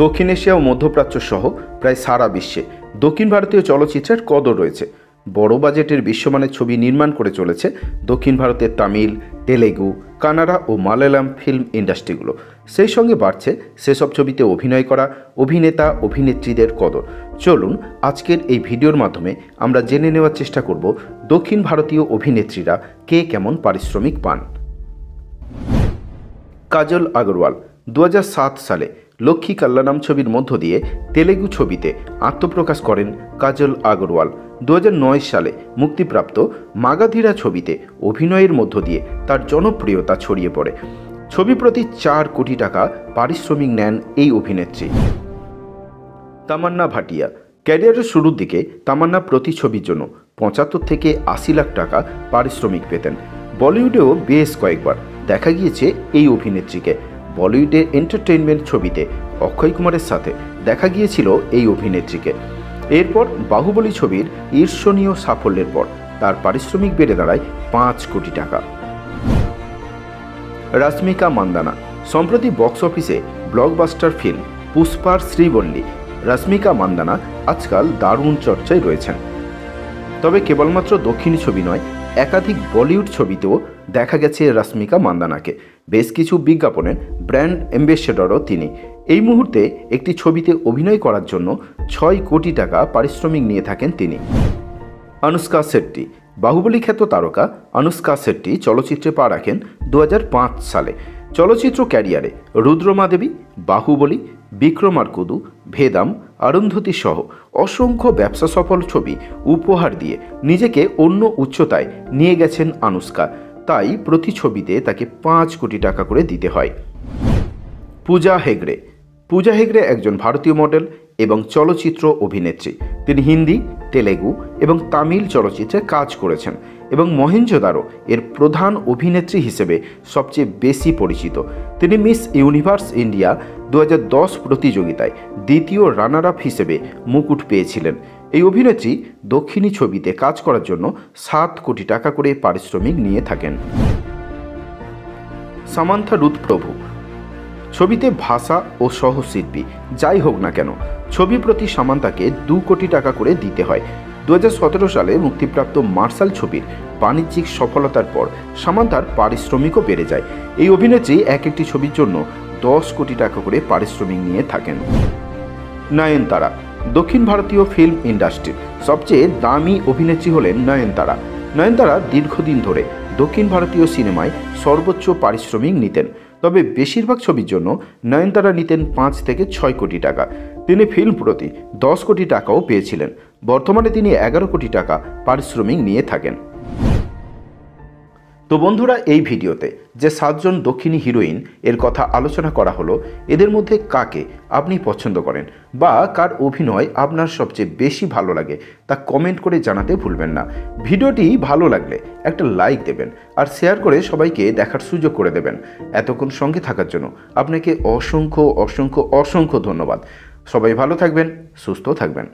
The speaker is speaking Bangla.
দক্ষিণ এশিয়া ও মধ্যপ্রাচ্য সহ প্রায় সারা বিশ্বে দক্ষিণ ভারতীয় চলচ্চিত্রের কদর রয়েছে। বড় বাজেটের বিশ্বমানের ছবি নির্মাণ করে চলেছে দক্ষিণ ভারতের তামিল, তেলেগু, কানাডা ও মালায়ালাম ফিল্ম ইন্ডাস্ট্রিগুলো। সেই সঙ্গে বাড়ছে সেসব ছবিতে অভিনয় করা অভিনেতা অভিনেত্রীদের কদর। চলুন আজকের এই ভিডিওর মাধ্যমে আমরা জেনে নেওয়ার চেষ্টা করব দক্ষিণ ভারতীয় অভিনেত্রীরা কে কেমন পারিশ্রমিক পান। কাজল আগরওয়াল 2007 সালে লক্ষ্মী কাল্যাণম ছবির মধ্য দিয়ে তেলেগু ছবিতে আত্মপ্রকাশ করেন কাজল আগরওয়াল। 2009 সালে মুক্তিপ্রাপ্ত মাগাধীরা ছবিতে অভিনয়ের মধ্য দিয়ে তার জনপ্রিয়তা ছড়িয়ে পড়ে। ছবি প্রতি 4 কোটি টাকা পারিশ্রমিক নেন এই অভিনেত্রী। তামান্না ভাটিয়া ক্যারিয়ারের শুরুর দিকে তামান্না প্রতি ছবির জন্য 75 থেকে 80 লাখ টাকা পারিশ্রমিক পেতেন। বলিউডেও বেশ কয়েকবার দেখা গিয়েছে এই অভিনেত্রীকে। বলিউডের এন্টারটেইনমেন্ট ছবিতে অক্ষয় কুমারের সাথে দেখা গিয়েছিল এই অভিনেত্রীকে। এরপর বাহুবলী ছবির ঈর্ষণীয় সাফল্যের পর তার পারিশ্রমিক বেড়ে দাঁড়ায় 5 কোটি টাকা। রাশ্মিকা মান্দানা সম্প্রতি বক্স অফিসে ব্লকবাস্টার ফিল্ম পুষ্পার শ্রীবল্লী রাশ্মিকা মান্দানা আজকাল দারুণ চর্চায় রয়েছেন। তবে কেবলমাত্র দক্ষিণী ছবি নয়, একাধিক বলিউড ছবিতেও দেখা গেছে রাশ্মিকা মান্দানাকে। বেশ কিছু বিজ্ঞাপনের ব্র্যান্ড অ্যাম্বাসেডরও তিনি। এই মুহূর্তে একটি ছবিতে অভিনয় করার জন্য 6 কোটি টাকা পারিশ্রমিক নিয়ে থাকেন তিনি। অনুষ্কা শেট্টি বাহুবলী খ্যাত তারকা অনুষ্কা শেট্টি চলচ্চিত্রে পা রাখেন 2005 সালে। চলচ্চিত্র ক্যারিয়ারে রুদ্রমা দেবী, বাহুবলী, বিক্রমার্কুডু, ভেদাম, অরুন্ধতী সহ অসংখ্য ব্যবসা সফল ছবি উপহার দিয়ে নিজেকে অন্য উচ্চতায় নিয়ে গেছেন অনুষ্কা। তাই প্রতি ছবিতে তাকে 5 কোটি টাকা করে দিতে হয়। পূজা হেগড়ে একজন ভারতীয় মডেল এবং চলচ্চিত্র অভিনেত্রী। তিনি হিন্দি, তেলেগু এবং তামিল চলচ্চিত্রে কাজ করেছেন এবং মহেঞ্জোদারো এর প্রধান অভিনেত্রী হিসেবে সবচেয়ে বেশি পরিচিত। তিনি মিস ইউনিভার্স ইন্ডিয়া 2010 প্রতিযোগিতায় দ্বিতীয় রানার আপ হিসেবে মুকুট পেয়েছিলেন। এই অভিনেত্রী দক্ষিণী ছবিতে কাজ করার জন্য 7 কোটি টাকা করে পারিশ্রমিক নিয়ে থাকেন। সামান্থা রুথ প্রভু ছবিতে ভাষা ও সহশিল্পী যাই হোক না কেন, ছবি প্রতি সামান্থাকে 2 কোটি টাকা করে দিতে হয়। 2017 সালে মুক্তিপ্রাপ্ত মার্শাল ছবির বাণিজ্যিক সফলতার পর সামান্থার পারিশ্রমিকও বেড়ে যায়। এই অভিনেত্রী একটি ছবির জন্য 10 কোটি টাকা করে পারিশ্রমিক নিয়ে থাকেন। নয়নতারা দক্ষিণ ভারতীয় ফিল্ম ইন্ডাস্ট্রির সবচেয়ে দামি অভিনেত্রী হলেন নয়নতারা দীর্ঘদিন ধরে দক্ষিণ ভারতীয় সিনেমায় সর্বোচ্চ পারিশ্রমিক নিতেন। তবে বেশিরভাগ ছবির জন্য নয়নতারা নিতেন 5 থেকে 6 কোটি টাকা। তিনি ফিল্ম প্রতি 10 কোটি টাকাও পেয়েছিলেন। বর্তমানে তিনি 11 কোটি টাকা পারিশ্রমিক নিয়ে থাকেন। তো বন্ধুরা, এই ভিডিওতে যে 7 জন দক্ষিণী হিরোইন এর কথা আলোচনা করা হলো, এদের মধ্যে কাকে আপনি পছন্দ করেন বা কার অভিনয় আপনার সবচেয়ে বেশি ভালো লাগে তা কমেন্ট করে জানাতে ভুলবেন না। ভিডিওটি ভালো লাগলে একটা লাইক দেবেন আর শেয়ার করে সবাইকে দেখার সুযোগ করে দেবেন। এতক্ষণ সঙ্গে থাকার জন্য আপনাকে অসংখ্য অসংখ্য অসংখ্য ধন্যবাদ। সবাই ভালো থাকবেন, সুস্থ থাকবেন।